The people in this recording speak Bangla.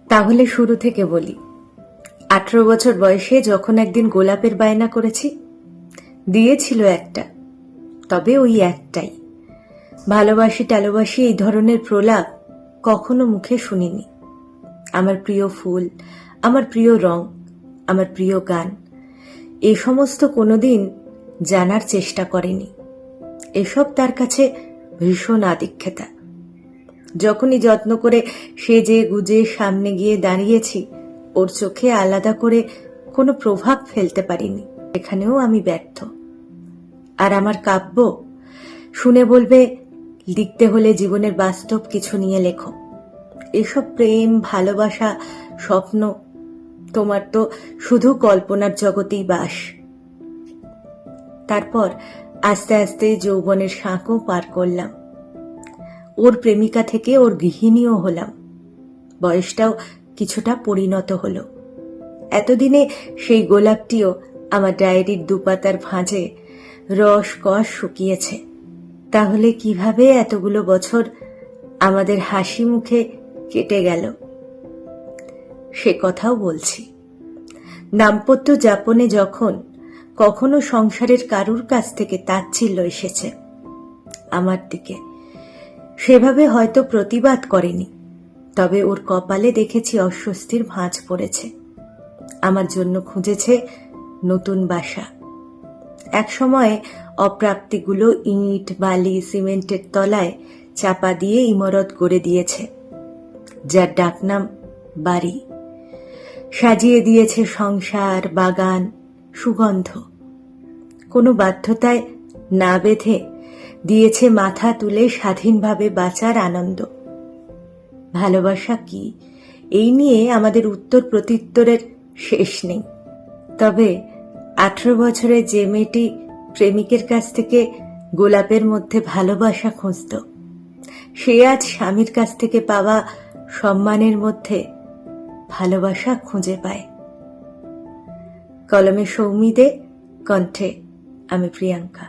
তাহলে শুরু থেকে বলি। 18 বছর বয়সে যখন একদিন গোলাপের বায়না করেছি, দিয়েছিল একটা, তবে ওই একটাই। ভালোবাসি টালোবাসি এই ধরনের প্রলাপ কখনো মুখে শুনিনি। আমার প্রিয় ফুল, আমার প্রিয় রং, আমার প্রিয় গান, এ সমস্ত কোনোদিন জানার চেষ্টা করেনি। এসব তার কাছে ভীষণ আদিক্ষেতা। যখনই যত্ন করে সেজে গুজে সামনে গিয়ে দাঁড়িয়েছি, ওর চোখে আলাদা করে কোনো প্রভাব ফেলতে পারিনি। এখানেও আমি ব্যর্থ। আর আমার কাব্য শুনে বলবে, লিখতে হলে জীবনের বাস্তব কিছু নিয়ে লেখো। এসব প্রেম, ভালোবাসা, স্বপ্ন, তোমার তো শুধু কল্পনার জগতেই বাস। তারপর আস্তে আস্তে যৌবনের শাঁকও পার করলাম। ওর প্রেমিকা থেকে ওর গৃহিণীও হলাম। বয়সটাও কিছুটা পরিণত হলো। এতদিনে সেই গোলাপটিও আমার ডায়েরির দুপাতার ভাঁজে রস কষ শুকিয়েছে। তাহলে কিভাবে এতগুলো বছর আমাদের হাসি মুখে কেটে গেল, সে কথাও বলছি। দাম্পত্য যাপনে যখন কখনো সংসারের কারুর কাছ থেকে তাচ্ছিল্য এসেছে আমার দিকে, সেভাবে হয়তো প্রতিবাদ করেনি, তবে ওর কপালে দেখেছি অস্বস্তির ভাঁজ পড়েছে। আমার জন্য খুঁজেছে নতুন বাসা। এক সময়ে অপ্রাপ্তিগুলো ইট, বালি, সিমেন্টের তলায় চাপা দিয়ে ইমারত গড়ে দিয়েছে, যার ডাকনাম বাড়ি। সাজিয়ে দিয়েছে সংসার, বাগান, সুগন্ধ। কোনো বাধ্যতায় না বেঁধে দিয়েছে মাথা তুলে স্বাধীনভাবে বাঁচার আনন্দ। ভালোবাসা কি, এই নিয়ে আমাদের উত্তর প্রত্যুত্তরের শেষ নেই। তবে 18 বছরে যে মেয়েটি প্রেমিকের কাছ থেকে গোলাপের মধ্যে ভালোবাসা খুঁজত, সে আজ স্বামীর কাছ থেকে পাওয়া সম্মানের মধ্যে ভালোবাসা খুঁজে পায়। কলমে সৌমি দে, কণ্ঠে আমি প্রিয়াঙ্কা।